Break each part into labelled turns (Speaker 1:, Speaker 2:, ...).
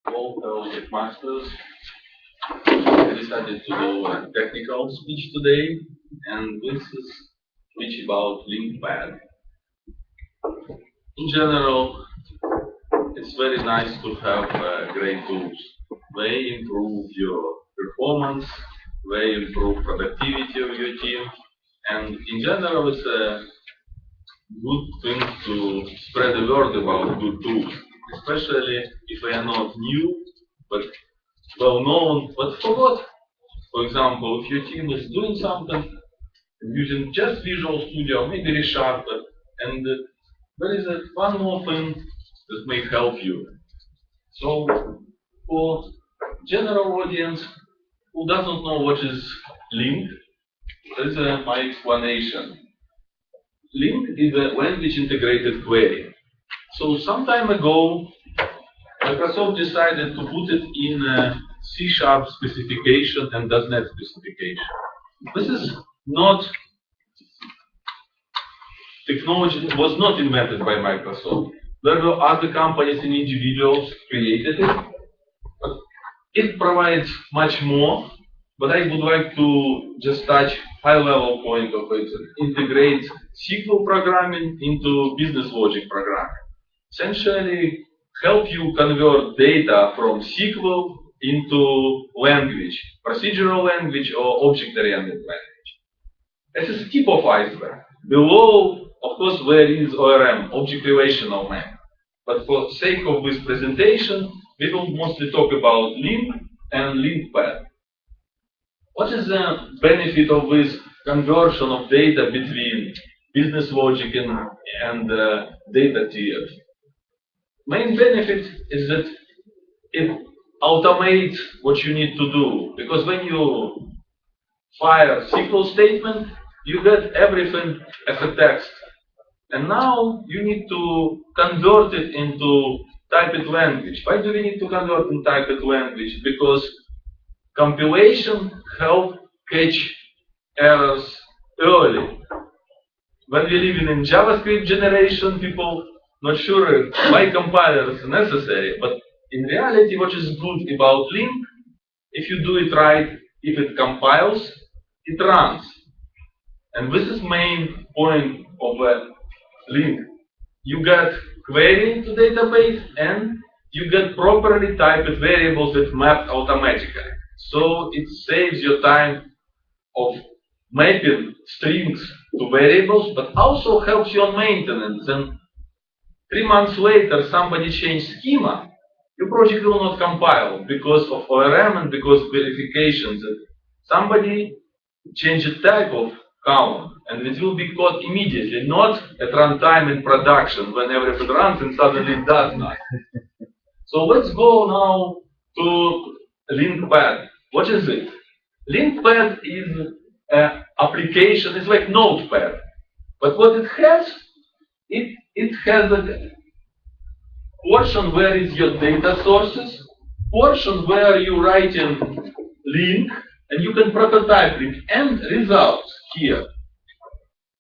Speaker 1: All the masters. I decided to do a technical speech today, and this is speech about LinkPad. In general, it's very nice to have great tools. They improve your performance, they improve productivity of your team, and in general, it's a good thing to spread the word about good tools, especially if they are not new, but well known, but forgot. For example, if your team is doing something using just Visual Studio, maybe ReSharper, and there is one more thing that may help you. So, for general audience who doesn't know what is Link, there is my explanation. Link is a language integrated query. So some time ago, Microsoft decided to put it in a C# specification and .NET specification. This is not technology was not invented by Microsoft. There were other companies and individuals created it, but it provides much more. But I would like to just touch high-level point of it. Integrate SQL programming into business logic programming. Essentially, help you convert data from SQL into language, procedural language or object-oriented language. This is the tip of iceberg. Below, of course, there is ORM, Object Relational Map. But for sake of this presentation, we will mostly talk about Link and LinkPad. What is the benefit of this conversion of data between business logic and data tiers? Main benefit is that it automates what you need to do. Because when you fire SQL statement, you get everything as a text. And now you need to convert it into typed language. Why do we need to convert in typed language? Because compilation help catch errors early. When we live in JavaScript generation, people not sure why compiler is necessary. But in reality, what is good about Link, if you do it right, if it compiles, it runs. And this is main point of Link. You get query into database and you get properly typed variables that map automatically. So it saves your time of mapping strings to variables, but also helps you on maintenance. And 3 months later, somebody changed schema, your project will not compile because of ORM and because of verifications. Somebody changed the type of column, and it will be caught immediately, not at runtime in production when everything runs and suddenly it does not. So let's go now to LinkPad. What is it? LinkPad is an application, it's like Notepad. But what it has, it has a portion where is your data sources, portion where you write in link, and you can prototype link, and results here.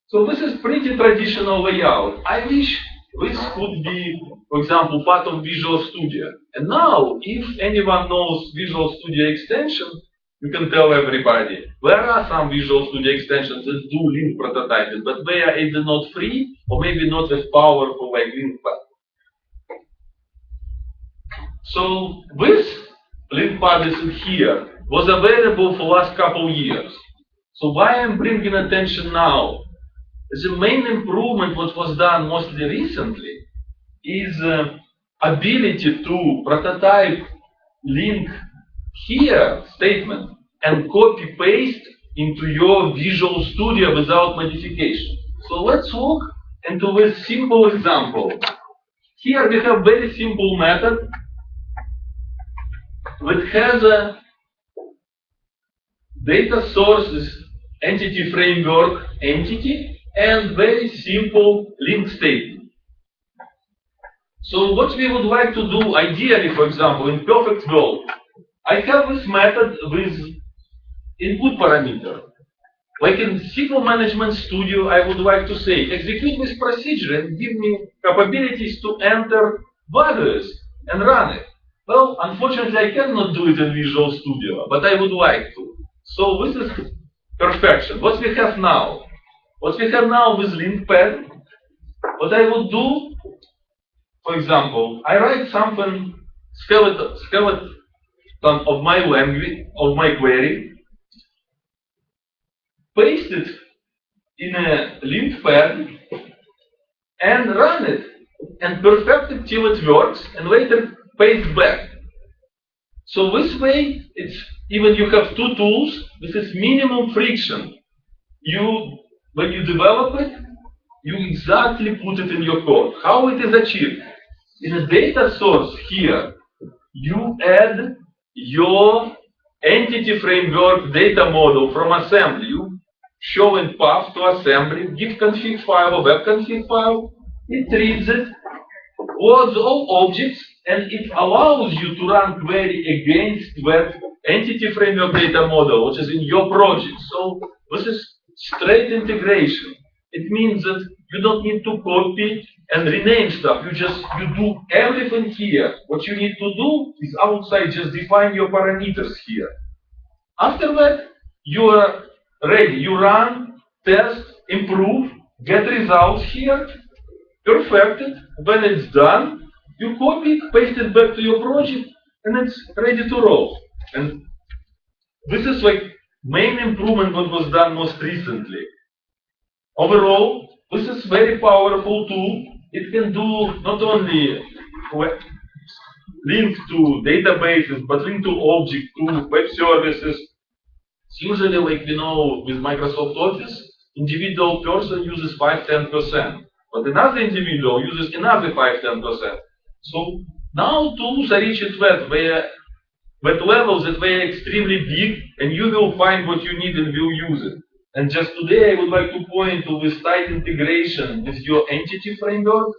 Speaker 1: So this is pretty traditional layout. I wish this could be, for example, part of Visual Studio. And now, if anyone knows Visual Studio extension, you can tell everybody. There are some Visual Studio extensions that do link prototyping, but they are either not free or maybe not as powerful like LinkPad. So this LinkPad is here, was available for last couple years. So why I'm bringing attention now? The main improvement, what was done mostly recently, is ability to prototype link here statement and copy paste into your Visual Studio without modification. So let's look into this simple example. Here we have very simple method that has a data sources entity framework entity and very simple link statement. So what we would like to do ideally, for example, in perfect world, I have this method with input parameter. Like in SQL Management Studio, I would like to say, execute this procedure and give me capabilities to enter values and run it. Well, unfortunately, I cannot do it in Visual Studio, but I would like to. So this is perfection. What we have now? What we have now with LinkPad, what I would do, for example, I write something, skeleton of my language, of my query, paste it in a LinkPad, and run it, and perfect it till it works, and later paste back. So this way, it's even you have two tools. This is minimum friction. When you develop it, you exactly put it in your code. How it is achieved? In a data source here, you add your entity framework data model from assembly. You show in path to assembly, give config file or web config file. It reads it, loads all objects, and it allows you to run query against that entity framework data model, which is in your project. So this is straight integration. It means that you don't need to copy and rename stuff. You do everything here. What you need to do is outside just define your parameters here. After that, you are ready. You run, test, improve, get results here, perfect it. When it's done, you copy it, paste it back to your project, and it's ready to roll. And this is like main improvement what was done most recently. Overall, this is very powerful tool. It can do not only link to databases, but link to object, to web services. It's usually, like we know with Microsoft Office, individual person uses 5-10%, but another individual uses another 5-10%. So now tools are reached that levels that they are extremely big, and you will find what you need and will use it. And just today, I would like to point to this tight integration with your entity framework,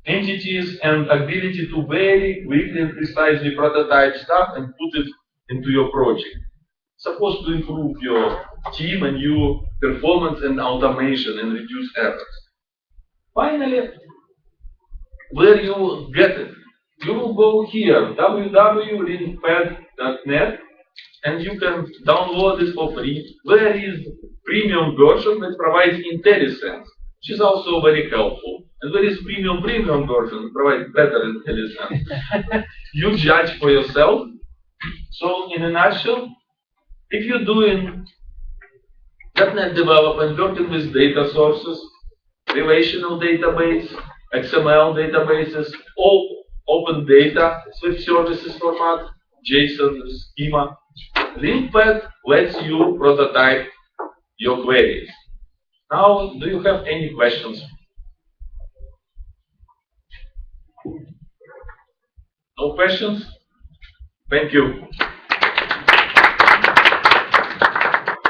Speaker 1: entities, and ability to very quickly and precisely prototype stuff and put it into your project. It's supposed to improve your team and your performance and automation and reduce errors. Finally, where you get it, you will go here, www.linkpad.net, and you can download this for free. There is premium version that provides IntelliSense, which is also very helpful. And there is premium version that provides better IntelliSense. You judge for yourself. So in a nutshell, if you're doing .NET development, working with data sources, relational database, XML databases, all open data, Swift services format, JSON, schema, LinkPad lets you prototype your queries. Now, do you have any questions? No questions? Thank you.